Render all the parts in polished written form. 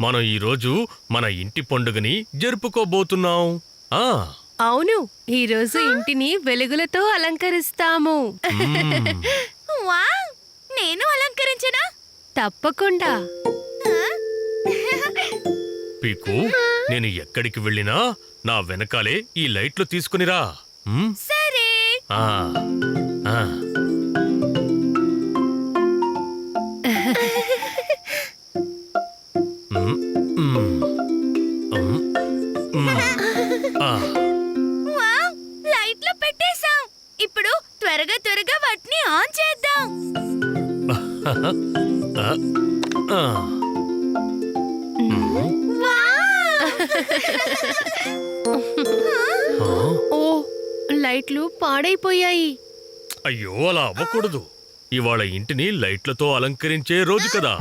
మనం ఈరోజు మన ఇంటి పండుగని జరుపుకోబోతున్నాం. అవును, ఈరోజు ఇంటిని వెలుగులతో అలంకరిస్తాము. వావ్! నేను అలంకరించనా? తప్పకుండా. పీకు, నేను ఎక్కడికి వెళ్ళినా నా వెనకాలే ఈ లైట్లు తీసుకునిరా. సరే. వావ్! లైట్లు పెట్టేశాం. ఇప్పుడు త్వరగా వాటిని ఆన్ చేద్దాం. ఓ, లైట్లు పాడైపోయాయి. అయ్యో, అలా అవ్వకూడదు. ఇవాళ ఇంటిని లైట్లతో అలంకరించే రోజు కదా.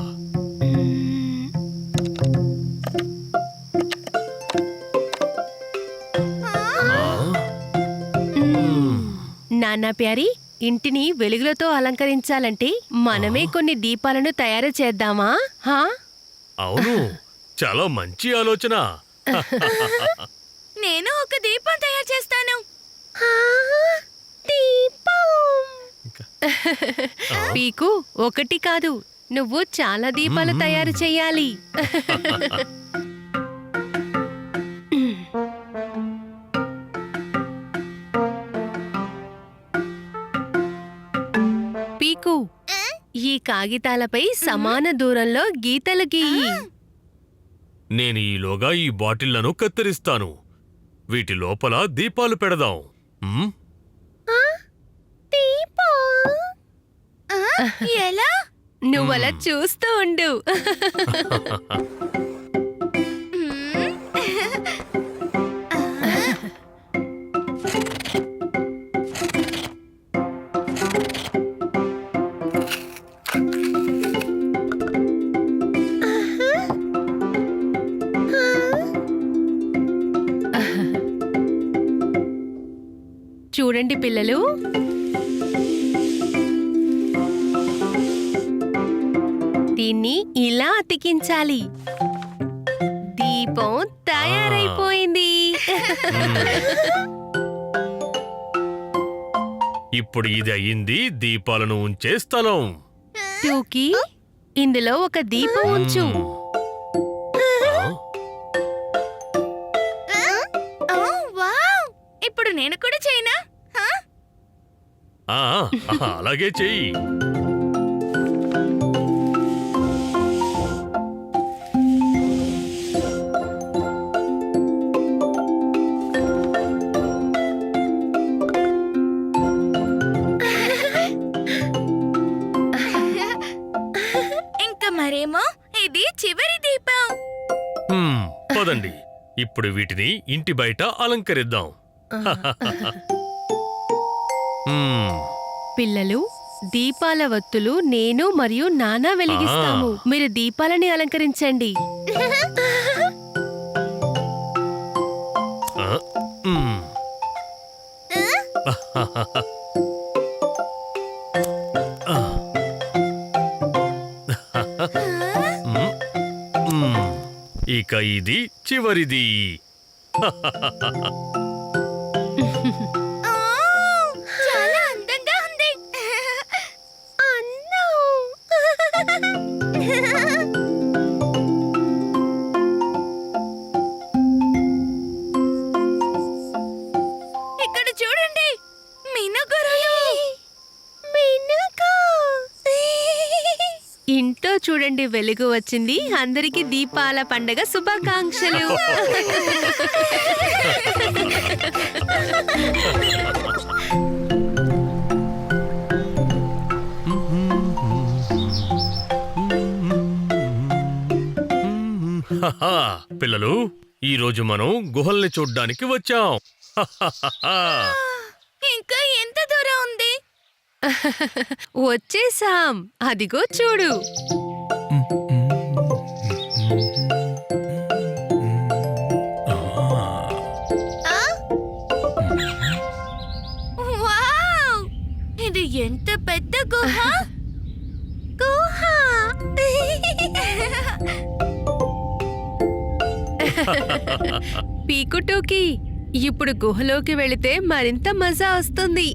నాన్నా ప్యారీ, ఇంటిని వెలుగులతో అలంకరించాలంటే మనమే కొన్ని దీపాలను తయారు చేద్దామా? అవును, చాలా మంచి ఆలోచన. నేను ఒక దీపం తయారు చేస్తాను. పీకు, ఒకటి కాదు, నువ్వు చాలా దీపాలు తయారు చెయ్యాలి. పీకు, ఈ కాగితాలపై సమాన దూరంలో గీతలు గీయి. నేను ఈలోగా ఈ బాటిళ్లను కత్తిరిస్తాను. వీటి లోపల దీపాలు పెడదాం. ఎలా? నువ్వలా చూస్తూ ఉండు. చూడండి పిల్లలు, దీన్ని ఇలా అతికించాలి. దీపం తయారైపోయింది. ఇప్పుడు ఇది అయింది దీపాలను ఉంచే స్థలం. టూకీ, ఇందులో ఒక దీపం ఉంచు. ఇప్పుడు నేను కూడా చేయనా? అలాగే చెయ్యి. ఇంకా మరేమో ఇది చివరి దీపం. పదండి, ఇప్పుడు వీటిని ఇంటి బయట అలంకరిద్దాం. పిల్లలు, దీపాల వత్తులు నేను మరియు నానా వెలిగిస్తాము. మీరు దీపాలని అలంకరించండి. ఇక ఇది చివరిది. చాలా అందంగా ఉంది. ఇక్కడ చూడండి, మినుగురులు. ఇంట్లో చూడండి, వెలుగు వచ్చింది. అందరికీ దీపాల పండగ శుభాకాంక్షలు. పిల్లలు, ఈరోజు మనం గుహల్ని చూడ్డానికి వచ్చాం. ఇంకా ఎంత దూరం ఉంది? వచ్చేసాం, అదిగో చూడు. వావ్! ఇది ఎంత పెద్ద గుహ! పీకు టోకీ, ఇప్పుడు గుహలోకి వెళితే మరింత మజా వస్తుంది.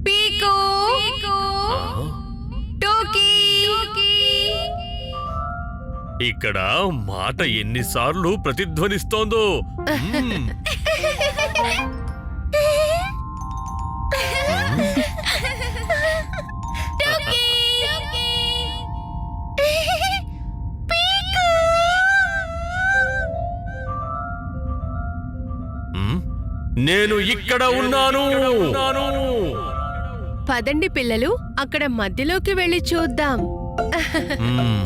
పీకు టోకీ, ఇక్కడ మాట ఎన్నిసార్లు ప్రతిధ్వనిస్తోందో. మ్మ్. మ్మ్. నేను ఇక్కడ ఉన్నాను. పదండి పిల్లలు, అక్కడ మధ్యలోకి వెళ్ళి చూద్దాం. మ్మ్.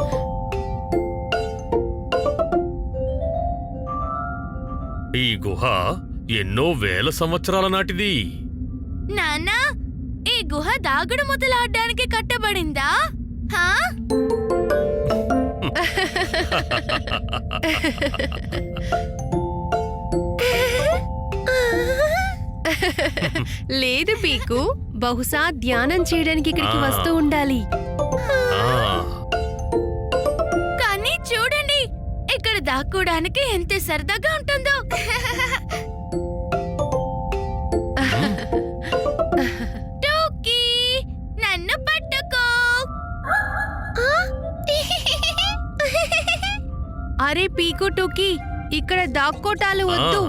ఈ గుహ ఎన్నో వేల సంవత్సరాల నాటిది. నాన్నా, ఈ గుహ దాగుడు ముద్దలాడడానికి కట్టబడిందా? హా? లేదు పీకు, బహుశా ధ్యానం చేయడానికి ఇక్కడికి వస్తూ ఉండాలి. ఆ, కానీ చూడండి, ఇక్కడ దాక్కోడానికి ఎంత సరదాగా ఉంటుందో. టోకీ, నన్ను పట్టుకో. అరే పీకు టోకీ, ఇక్కడ దాక్కోటాలు వద్దు.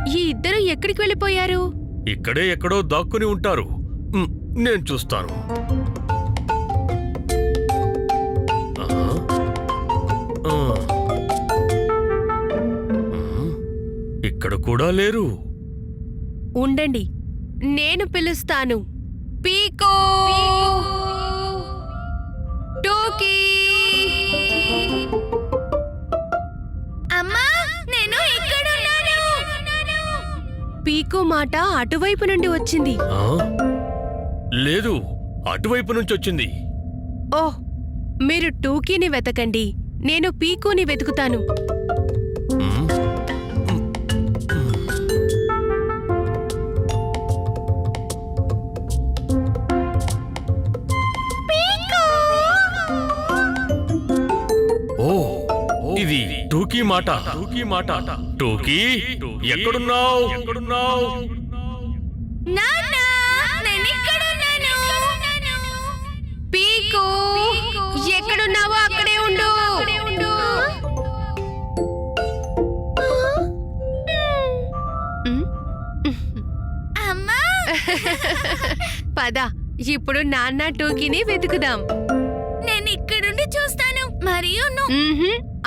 ఈ ఇద్దరు ఎక్కడికి వెళ్ళిపోయారు? ఇక్కడే ఎక్కడో దాక్కుని ఉంటారు. మ్మ్. నేను చూస్తాను. ఆ, ఆ. మ్మ్. ఇక్కడ కూడా లేరు. ఉండండి, నేను పిలుస్తాను. పీకో టోకీ. అమ్మా, నేను ఇక్కడున్నాను. పీకో మాట అటువైపు నుండి వచ్చింది. ఆ? లేదు, అటువైపు నుంచి వచ్చింది. ఓహ్, మీరు టోకీని వెతకండి, నేను పీకోని వెతుకుతాను. మ్మ్. ఓ, ఇది టూకీ మాట. టూకీ, ఎక్కడున్నావు? నాన్నా, నేను ఇక్కడున్నాను. పీకో, ఎక్కడున్నావో అక్కడే ఉండు. అమ్మా, పద, ఇప్పుడు నాన్న టోకీని వెతుకుదాం. నేను ఇక్కడుండి చూస్తాను. మరియు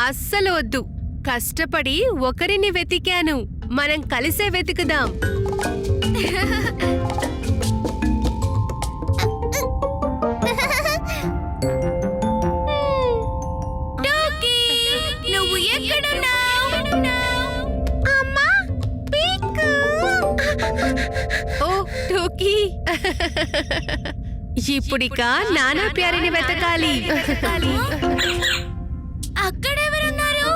అస్సలు వద్దు. కష్టపడి ఒకరిని వెతికాను, మనం కలిసే వెతుకుదాం. టోకీ, నువ్వు ఎక్కడున్నావు? అమ్మా, పీకు. ఓ టోకీ, ఇప్పుడిక నానా ప్యారిని వెతకాలి. అక్కడెవరున్నారు?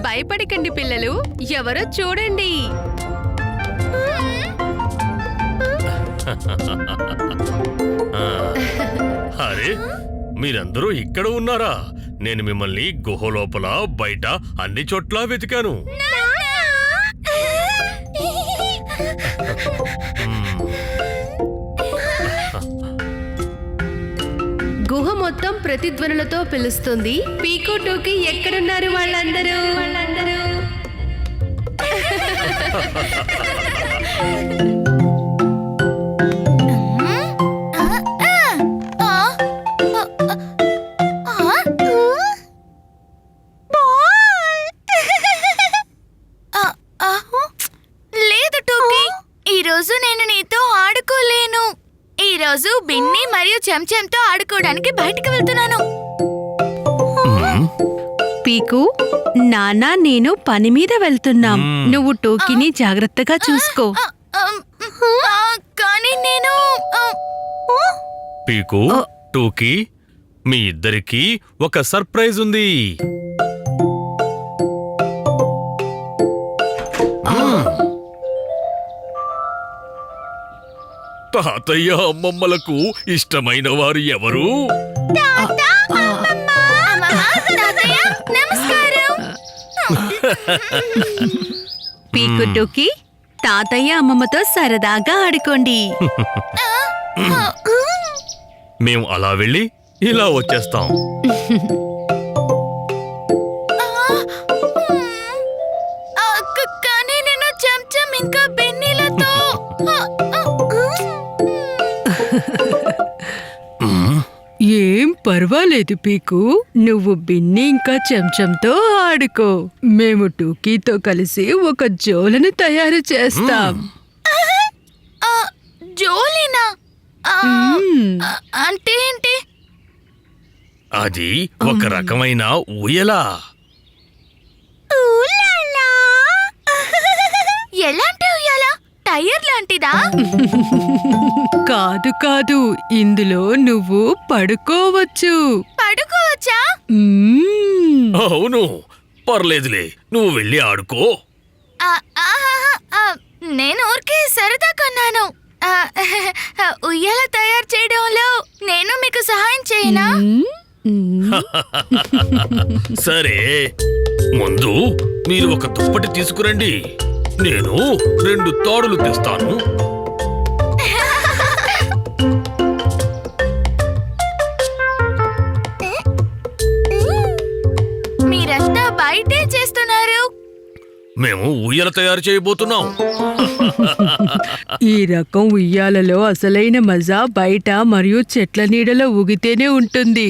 భయపడకండి పిల్లలు, ఎవరో చూడండి. అరే, మీరందరూ ఇక్కడ ఉన్నారా? నేను మిమ్మల్ని గుహ లోపల, బయట అన్ని చోట్ల వెతికాను. గుహ మొత్తం ప్రతిధ్వనులతో పిలుస్తుంది. పీకో టోకీ ఎక్కడున్నారు వాళ్ళందరూ? లేదు టోకీ, ఈరోజు నేను నీతో ఆడుకోలేను. ఈరోజు బిన్ని మరియు చెంచెంతో ఆడుకోవడానికి బయటికి వెళ్తున్నాను. పీకు, నానా నేను పని మీద వెళ్తున్నాం. మ్మ్. నువ్వు టోకీని జాగ్రత్తగా చూసుకో. కానీ నేను పీకు, టూకీ, మీ ఇద్దరికి ఒక సర్ప్రైజ్ ఉంది. తాతయ్య అమ్మమ్మలకు ఇష్టమైన వారు ఎవరు? తాతయ్య, నమస్కారం. పీకు టోకీ, తాతయ్య అమ్మమ్మతో సరదాగా ఆడుకోండి. మేము అలా వెళ్ళి ఇలా వచ్చేస్తాం. కానీ నేను చెంచం ఇంకా బెన్నీలతో ఏం పర్వాలేదు పీకు, నువ్వు బిన్ని ఇంకా చెంచంతో ఆడుకో. మేము టూకీతో కలిసి ఒక జోలను తయారు చేస్తాం. జోలినా అంటే ఏంటి? అది ఒక రకమైన ఊయల. ఎలాంటి ఉయ్యాలా? టైర్ లాంటిదా? కాదు కాదు, ఇందులో నువ్వు పడుకోవచ్చు. పడుకోవచ్చా? అవును, పర్లేదులే, నువ్వు వెళ్ళి ఆడుకో. నేను ఊరికే సరదా కొన్నాను. ఉయ్యాల తయారు చేయడంలో నేను మీకు సహాయం చేయనా? సరే, ముందు మీరు ఒక దుప్పటి తీసుకురండి. నేను 2 తాడులు తెస్తాను. మీరంతా బయటే చేస్తున్నారు. మేము ఊయల తయారు చేయబోతున్నాం. ఈ రకం ఉయ్యాలలో అసలైన మజా బయట మరియు చెట్ల నీడలో ఊగితేనే ఉంటుంది.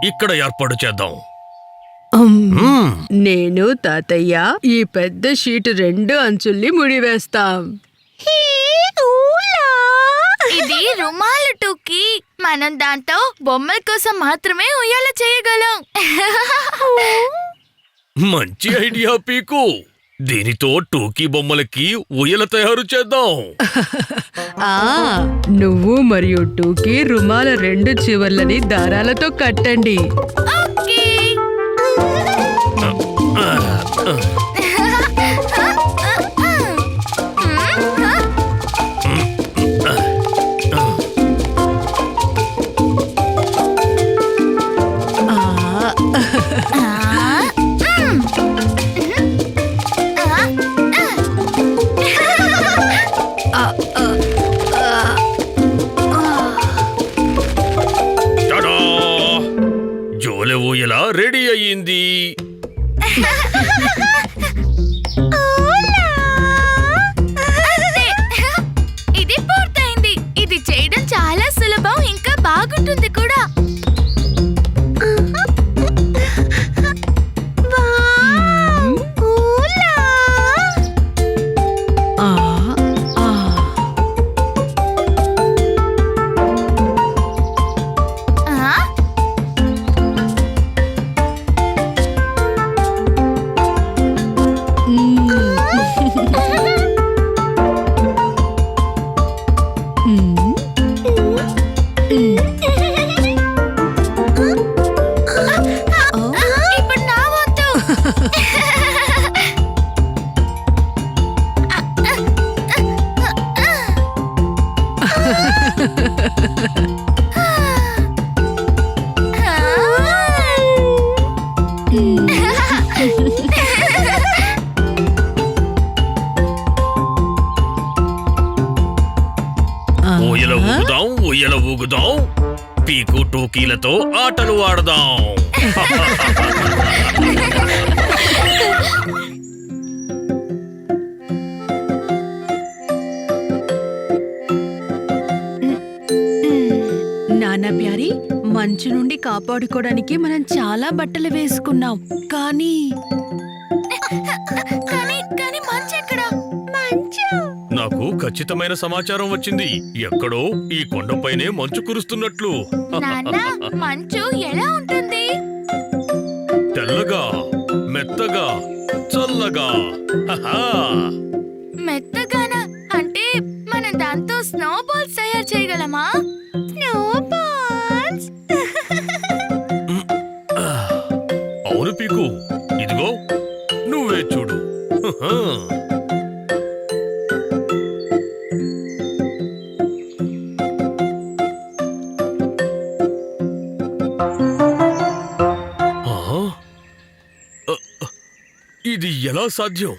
ఇక్కడ ఏర్పాటు చేద్దాం. నేను తాతయ్య ఈ పెద్ద షీట్ 2 అంచుల్ని ముడివేస్తాం. ఇది రుమాలు టూకీ. మనం దాంతో బొమ్మల కోసం మాత్రమే ఉయ్యాల చేయగలం. మంచి ఐడియా పీకు. దీనితో టూకీ బొమ్మలకి ఊయల తయారు చేద్దాం. నువ్వు మరియు టూకీ రుమాల 2 చివర్లని దారాలతో కట్టండి. ఓకే. టడా! జోలె ఊయల రెడీ అయ్యింది. అంతే. ఇది పూర్తయింది. ఇది చేయడం చాలా సులభం, ఇంకా బాగుంటుంది కూడా. ఇప్పుడు నా వంతు. ఊయల ఊగుదాం, ఊయల ఊగుదాం. పీకు టూకీలతో ఆటలు ఆడదాం. మంచు నుండి కాపాడుకోవడానికి మనం చాలా బట్టలు వేసుకున్నాం, కానీ కానీ మంచు ఎక్కడ? మంచు నాకు ఖచ్చితమైన సమాచారం వచ్చింది. ఎక్కడో ఈ కొండపైనే మంచు కురుస్తున్నట్లు. నాన్న, మంచు ఎలా ఉంటుంది? తెల్లగా, మెత్తగా, చల్లగా. హహా. మెత్తగానా? అంటే మనం దాంతో స్నో బాల్స్ తయారు చేయగలమా? Snow balls? అవును పీకు, ఇదిగో నువ్వే చూడు. హహా. ఆ? ఇది ఎలా సాధ్యం?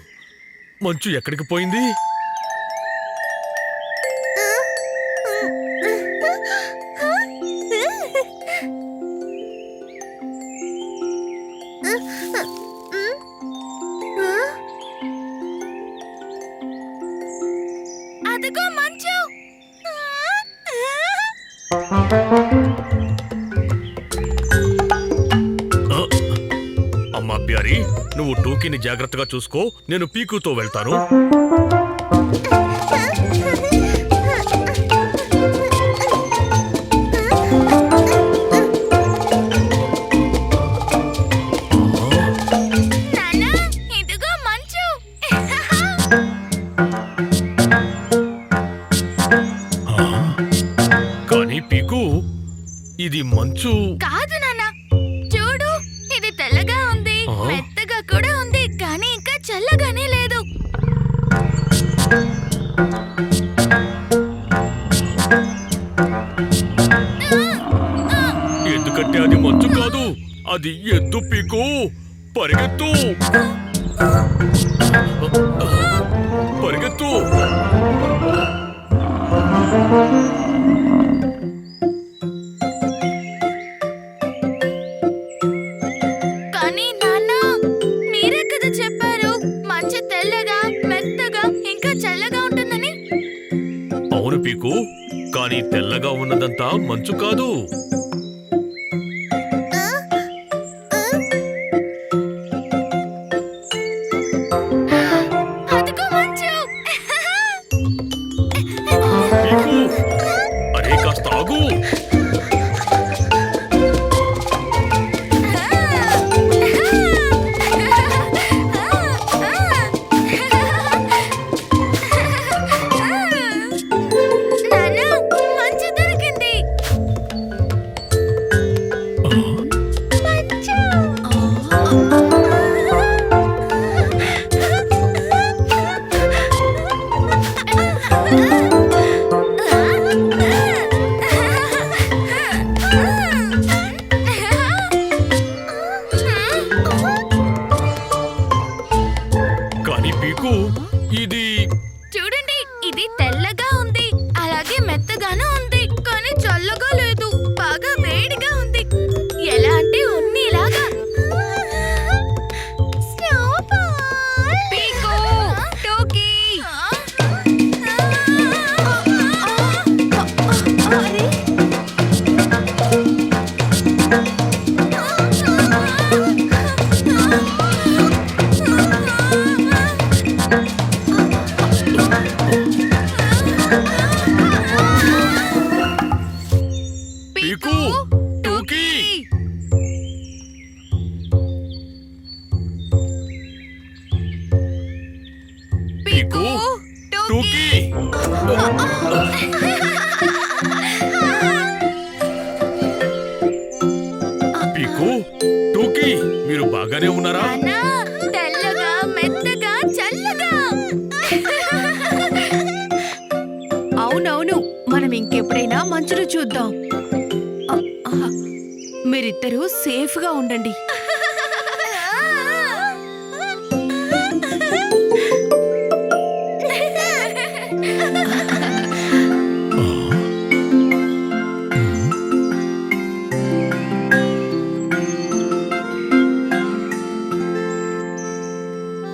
మంచు ఎక్కడికి పోయింది? అదిగో మంచు. అమ్మా ప్యారీ, నువ్వు టూకీని జాగ్రత్తగా చూసుకో. నేను పీకుతో వెళ్తాను. నాన్న, ఇదిగో మంచు. కానీ పీకు, ఇది మంచు. కాదు నాన్న, చూడు, ఇది తెల్లగా ఉంది, ఆ? మెత్తగా కూడా ఉంది, కానీ ఇంకా చల్లగానే లేదు. ఎందుకంటే అది మంచు కాదు, అది ఎద్దు పీకు. పరిగెత్తు, పరిగెత్తు. కానీ నాన్న, మీరే కదా చెప్పారు మంచు తెల్లగా, మెత్తగా, ఇంకా చల్లగా ఉంటుందని. అవును పీకు, కానీ తెల్లగా ఉన్నదంతా మంచు కాదు. అదిగో మంచు. పీకు, అరే కాస్త ఆగు. నాన్న, మంచు దొరికింది. మంచు. కానీ పీకు, ఇది చూడండి, ఇది తెల్లగా ఉంది, అలాగే మెత్తగాను ఉంది, కానీ చల్లగా లేదు, బాగా వేడిగా ఉంది. ఎలా అంటే ఉన్నిలాగా. పీకు, టోకీ. పీకు, టూకీ. పీకు, టూకీ. పీకు, టూకీ, మీరు బాగానే ఉన్నారా? నాన్నా, తెల్లగా, మెత్తగా, చల్లగా. అవునవును, మనం ఇంకెప్పుడైనా మంచును చూద్దాం. మీరిద్దరూ సేఫ్గా ఉండండి.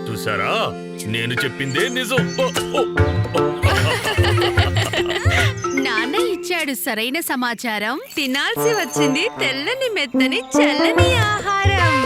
చూసారా, నేను చెప్పిందే నిజం. నాన్న ఇచ్చాడు. ఇచ్చాడు సరైన సమాచారం. తినాల్సి వచ్చింది తెల్లని మెత్తని చల్లని ఆహారం.